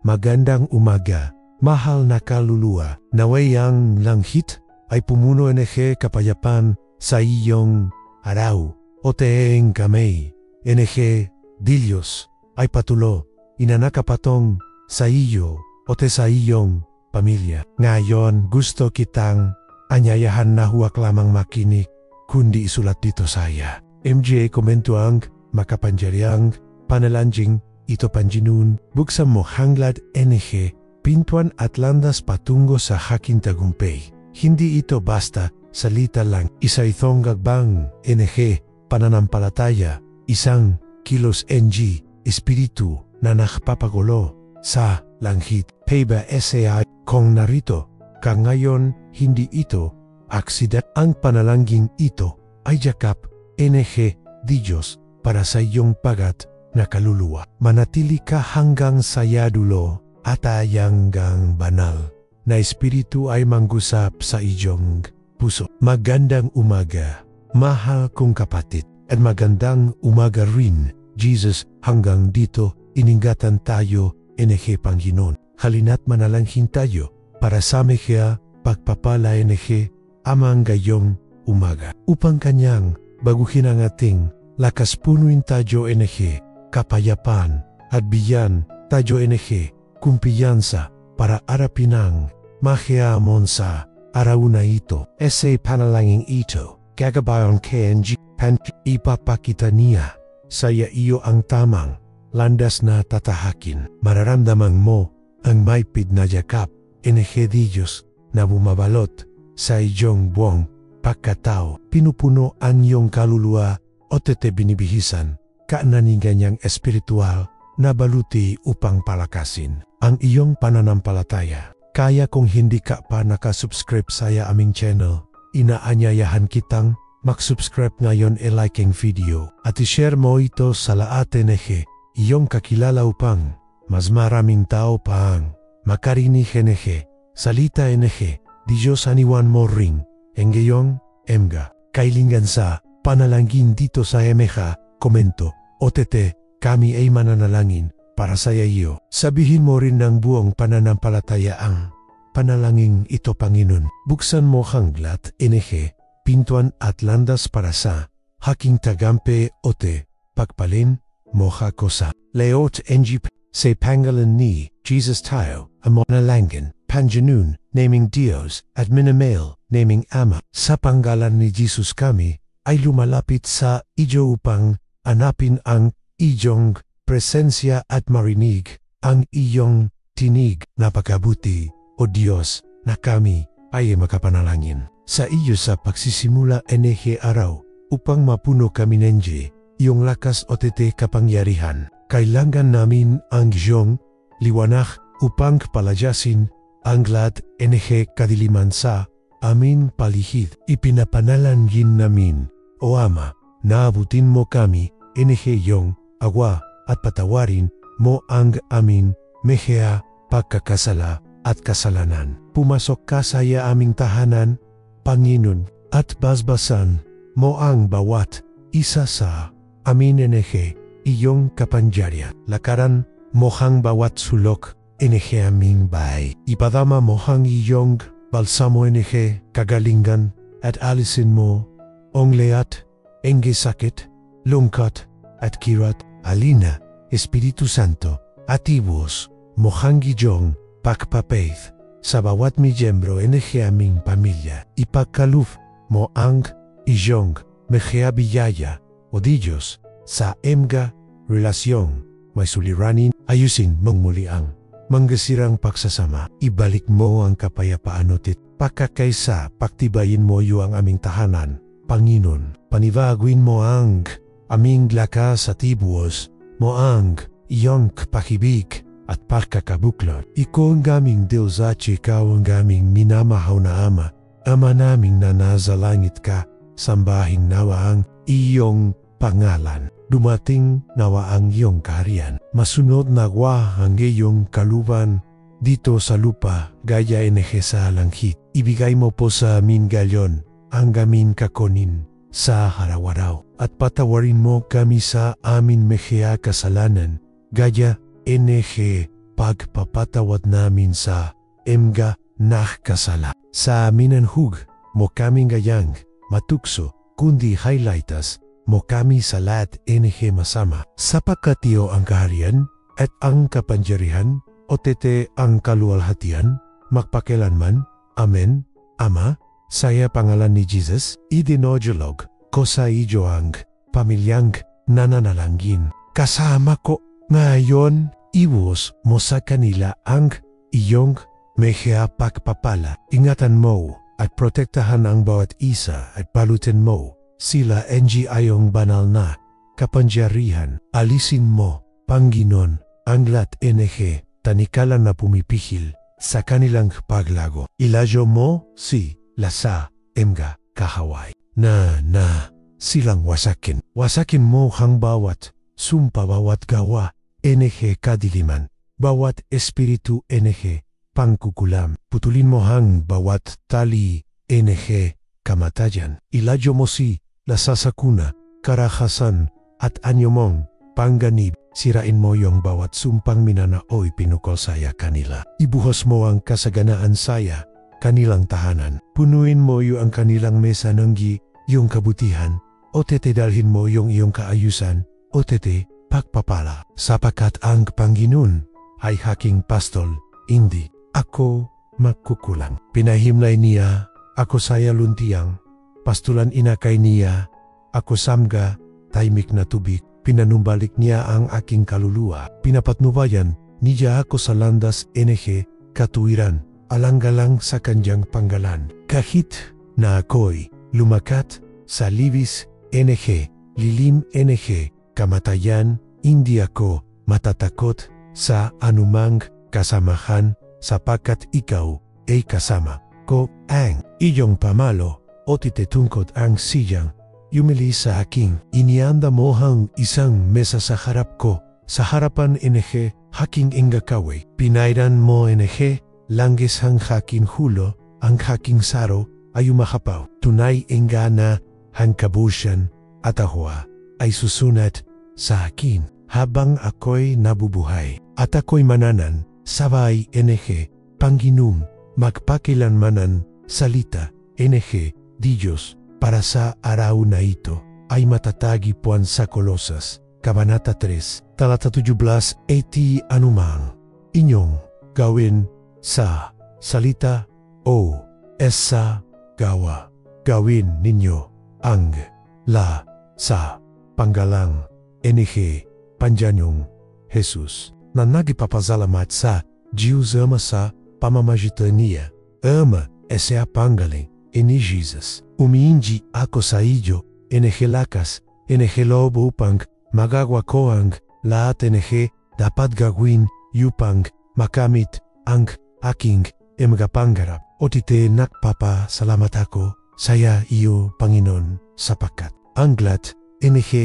magandang umaga, mahal na kaluluwa. Naway ang langit ay pumuno kapayapaan sa iyong araw. O teeng kami, Diyos ay patulo, inanakapatong sa iyo o sa iyong pamilya. Ngayon gusto kitang anyayahan na huwag lamang makinig, kundi isulat dito saya. MJ komento ang makapangyariang panalanjing ito panjinun, buksan mo hanglad pintuan at landas patungo sa aking tagumpay. Hindi ito basta salita lang, isa itong gagbang pananampalataya, isang kilos espiritu na nakpapagulo sa langit. Peba SAI kung narito ka ngayon, hindi ito aksident. Ang panalangin ito ay yakap di Diyos para sa iyong pagat na kaluluwa. Manatili ka hanggang sa yadulo at hanggang banal na espiritu ay manggusap sa iyong puso. Magandang umaga, mahal kong kapatid, at magandang umaga rin, Jesus. Hanggang dito, iningatan tayo, Panginoon. Halina't manalangin tayo para sa mga pagpapala amang gayong umaga. Upang kanyang baguhin ang ating lakas, punuin tayo kapayapaan at bigyan tayo kumpiyansa para arapin ang mahiamon sa araw na ito. Sa panalangin ito, gagabayan KNG ipapakita niya sa iyo ang tamang landas na tatahakin. Mararamdaman mo ang maipid na yakap Diyos na bumabalot sa iyong buong pagkatao. Pinupuno ang iyong kaluluwa o binibihisan kaananiganyang espiritual na baluti upang palakasin ang iyong pananampalataya. Kaya kung hindi ka pa nakasubscribe sa aming channel, inaanyayahan kitang mag-subscribe ngayon, like ang video at i-share mo ito sa lahat iyong kakilala upang mas maraming tao paang makarinig salita di Diyos. Aniwan mo ring ang iyong kailangan sa panalangin dito sa komento o kami ay mananalangin para sa iyo. Sabihin mo rin ng buong pananampalataya ang panalangin ito, Panginoon. Buksan mo hanglat pintuan at landas para sa aking tagampe o pagpalin mo ako sa leot sa pangalan ni Jesus tayo ang manalangin. Panjanun naming Diyos at minamail naming Ama. Sa panggalan ni Jesus kami ay lumalapit sa iyo upang hanapin ang iyong presensya at marinig ang iyong tinig. Napakabuti, O Diyos, na kami ay makapanalangin sa iyo sa pagsisimula araw upang mapuno kami ng iyong lakas o kapangyarihan. Kailangan namin ang iyong liwanag upang palayasin ang lahat kadiliman sa amin paligid. Ipinapanalangin namin, O Ama, na abutin mo kami iyong awa at patawarin mo ang amin mga pagkakasala at kasalanan. Pumasok ka sa aming tahanan, Panginoon, at basbasan mo ang bawat isa sa amin iyong kapangyarihan. Lakaran mo ang bawat sulok aming bahay. Ipadama mo ang iyong balsamo kagalingan at alisin mo ang lahat ng sakit, lungkot at kirat. Alina, Espiritu Santo, atibos mo ang iyong pagpapaith sa bawat miyembro aming pamilya. Ipagkaloob mo ang iyong mga biyaya, O Diyos, sa mga relasyon may suliranin. Ayusin mong muli ang manggasirang pagsasama. Ibalik mo ang kapayapaan at pagkakaisa. Paktibayin mo ang aming tahanan, Panginoon. Panibaguin mo ang aming lakas at ibuos mo ang iyong pag-ibig at pagkakabuklod. Ikaw ang aming Diyos at ikaw ang aming minamahal na Ama. Ama naming na nasa langit ka, sambahin nawa ang iyong pangalan. Dumating nawa ang iyong kaharian. Masunod nawa ang iyong kaluban dito sa lupa gaya sa langit. Ibigay mo po sa amin ngayon ang aming kakunin sa araw-araw. At patawarin mo kami sa amin mga kasalanan gaya pagpapatawad namin sa mga nakasala. Sa minanhug mo kaming gayang matukso, kundi highlightas mo kami sa lahat masama. Sapagkat iyo ang kaharian at ang kapangyarihan o tete ang kaluwalhatian, magpakilanman. Amen. Ama, saya pangalan ni Jesus, idinodulog ko sa iyo ang pamilyang nananalangin. Kasama ko ngayon, iwas mo sa kanila ang iyong mehea pagpapala. Ingatan mo at protektahan ang bawat isa at balutin mo sila ayong banal na kapangyarihan. Alisin mo, Panginoon, ang lahat tanikalan na pumipihil sa kanilang paglago. Ilayo mo si lasa mga kahaway na silang wasakin. Wasakin mo ang bawat sumpa, bawat gawa kadiliman, bawat espiritu pangkukulam. Putulin mo ang bawat tali kamatayan. Ilayo mo si lasasakuna, karahasan at anyo mong pangganib. Sirain mo yung bawat sumpang minanaoy pinukol saya kanila. Ibuhos mo ang kasaganaan saya kanilang tahanan. Punuin mo yung kanilang mesa ng yung kabutihan, o tete dalhin mo yung iyong kaayusan, o tete pagpapala. Sapagkat ang Panginoon ay haking pastol, hindi ako magkukulang. Pinahimlay niya ako saya luntiang, pastulan inakay niya ako samga taimik na tubig. Pinanumbalik niya ang aking kaluluwa. Pinapatnubayan niya ako sa landas katuwiran, alanggalang sa kanyang panggalan. Kahit na ako'y lumakat sa libis lilim kamatayan, hindi ako matatakot sa anumang kasamahan sapagkat ikaw ay kasama ko. Ang iyong pamalo o titetungkot ang siyang yumili sa aking. Inianda mo hang isang mesa sa harap ko, sa harapan haking ingakawe. Pinairan mo langis hang haking hulo, ang haking saro ay umahapaw. Tunay na hang kabusyan at ahwa ay susunat sa akin habang ako'y nabubuhay. At ako'y mananan sabay Panginoon, magpakilanmanan salita di Diyos. Para sa araw na ito ay matatagi puan sa Kolosas, Kabanata 3, talata 17, anumang inyong gawin sa salita o sa gawa, gawin ninyo ang sa panggalang Panjanyong Jesus na nagipapasalamat sa Diyos Ama sa pamamagitan niya. Ama sa panggaling ni Jesus. Umiinji ako sa iyo, lakas, loob upang magagawa ko ang lahat dapat gawin upang makamit ang aking mga pangarap. O tite nagpapasalamat ako saya iyo, Panginoon, sapagkat ang lahat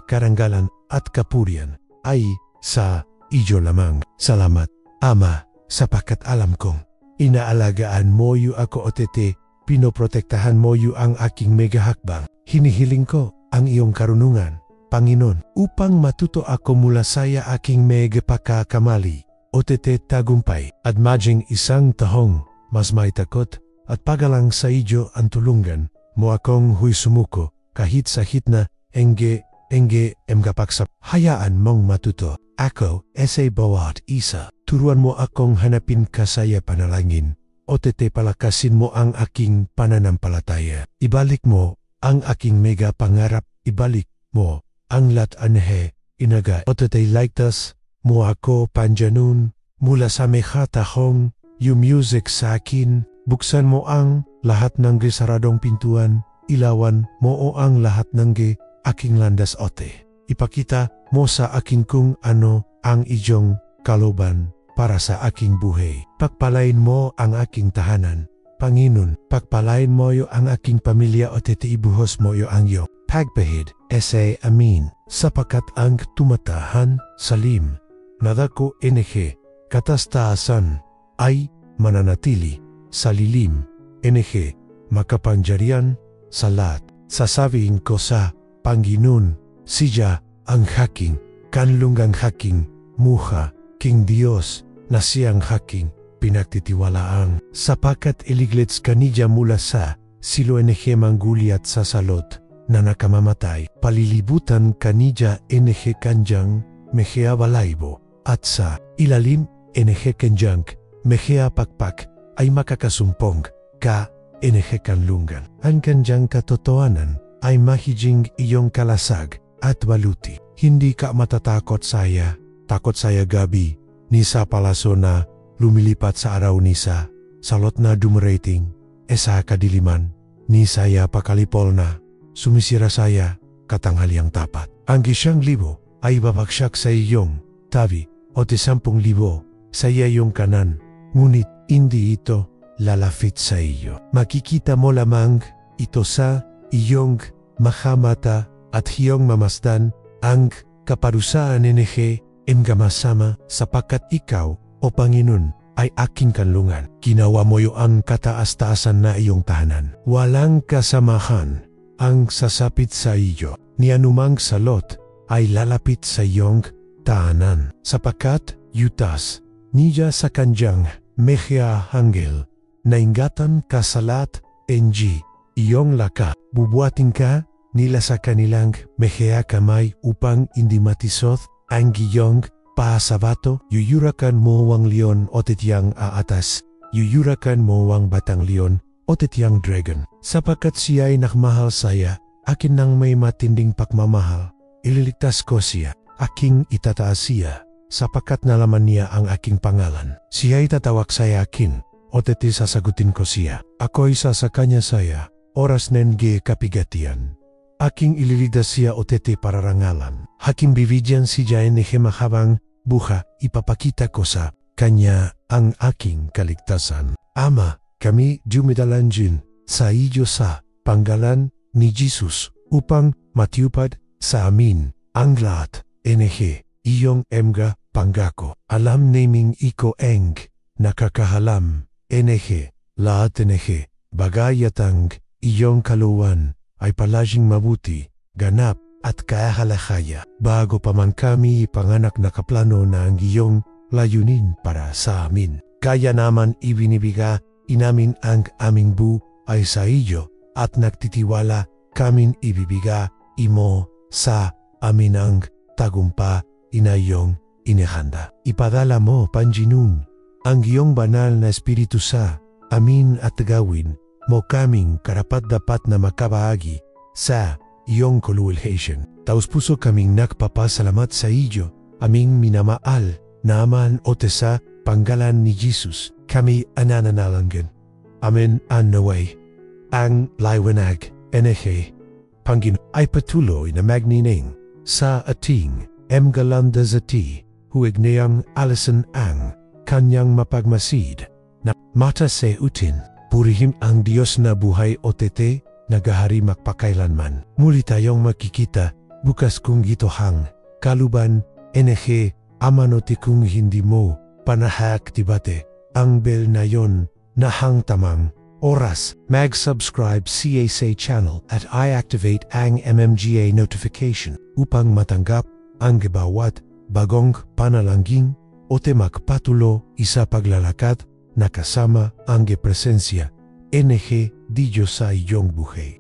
karangalan at kapurian ay sa iyo lamang. Salamat, Ama, sapagkat alam kong inaalagaan mo yu ako o tete. Pinoprotektahan mo yu ang aking megahakbang. Hinihiling ko ang iyong karunungan, Panginoon, upang matuto ako mula saya aking megapakakamali o tete tagumpay at maging isang tahong mas may takot at pagalang sa iyo ang tulungan mo akong huy sumuko kahit sa hitna emgapaksap. Hayaan mong matuto ako sa bawat isa. Turuan mo akong hanapin ka saya panalangin. O tete palakasin mo ang aking pananampalataya. Ibalik mo ang aking mega pangarap. Ibalik mo ang lahat inaga. O tete ligtas mo ako, Panginoon, mula sa mehatahong yung music sa akin. Buksan mo ang lahat ng saradong pintuan. Ilawan mo o ang lahat ng aking landas ote. Ipakita mo sa akin kung ano ang iyong kaloban para sa aking buhay. Pagpalain mo ang aking tahanan. Panginoon, pagpalain mo yo ang aking pamilya o tete ibuhos mo yo ang iyong pagpahid. Amin. Sapagkat ang tumatahan salim nadako katastaasan ay mananatili sa lilim makapangyarihan sa lahat. Sasabihin ko sa Panginoon, siya ang haking kanlungang haking muha. King Diyos, na siyang haking pinagtitiwalaang sapakat iliglits kanija mula sa silo NG mangguliat sa salot na nakamamatay palilibutan kanija NG kanjang mehea balaybo at sa ilalim NG kanjang mehea pakpak ay makakasumpong ka NG kanlungan. Ang kanjang katotohanan ay mahijing iyong kalasag at baluti. Hindi ka matatakot saya, takot saya gabi, ni sa palaso na lumilipat sa araw ni sa salot na dumerating, esa kadiliman, ni saya pakalipol na, sumisira saya, katanghaliang tapat. Ang 1,000 ay babagsak sa iyong tabi o 10,000 sa iyong kanan, ngunit hindi ito lalapit sa iyo. Makikita mo lamang ito sa iyong mahamata at iyong mamasdan ang kaparusaan NG masama sapakat ikaw o Panginoon ay aking kanlungan. Ginawa mo ang kataas-taasan na iyong tahanan. Walang kasamahan ang sasapit sa iyo, ni anumang salot ay lalapit sa iyong tahanan. Sapakat yutas niya sa kanjang mehea hanggel na ingatan kasalat NG iyong laka. Bubuatin ka nila sa kanilang mehea kamay upang hindi matisod ang iyong pasabato. Yuyurakan mo ang leon o titiyang aatas. Yuyurakan mo ang batang leon o titiyang dragon. Sapakat siya ay nakmahal saya, akin nang may matinding pagmamahal. Ililigtas ko siya, aking itataas siya, sapakat nalaman niya ang aking pangalan. Siya ay tatawag saya akin, o titi sasagutin ko siya. Ako'y sasakanya saya, oras NG kapigatian. Aking ililigtas siya o titi pararangalan. Haking bibigyan siya NG mahabang buha, ipapakita ko sa kanya ang aking kaligtasan. Ama, kami dumidalanjin sa iyo sa panggalan ni Jesus upang matupad sa amin ang lahat NG iyong mga pangako. Alam naming iko eng nakakahalam NG lahat NG bagayatang iyong kaluwan ay palaging mabuti, ganap at kahalahaya. Bago pa man kami ipanganak nakaplano na ang iyong layunin para sa amin. Kaya naman ibinibiga inamin ang aming ay sa iyo at nagtitiwala kamin ibibiga imo sa amin ang tagumpa inayong inihanda. Ipadala mo Panginoon ang iyong banal na espiritu sa amin at gawin mo kaming karapat-dapat na makabahagi sa iyong kululhation. Taos puso kaming nagpapasalamat sa iyo, aming minamaal na aman o sa panggalan ni Jesus. Kami anananalangan. Amen and naway. Ang liwanag NG Panginoon ay patuloy na magnining sa ating galandazati huwag niyang alisan ang kanyang mapagmasid na mata sa utin. Purihim ang Diyos na buhay o tete, nagahari magpakailanman. Muli tayong makikita, bukas kung itohang kaluban, NG, amanoti kung hindi mo, panahaaktibate, ang bell na yon, nahang tamang oras. Mag-subscribe sa channel at i-activate ang MMGA notification upang matanggap ang bawat bagong panalangin o magpatulo isa paglalakad na kasama ang presensya NG di Diyos sa iyong buhay.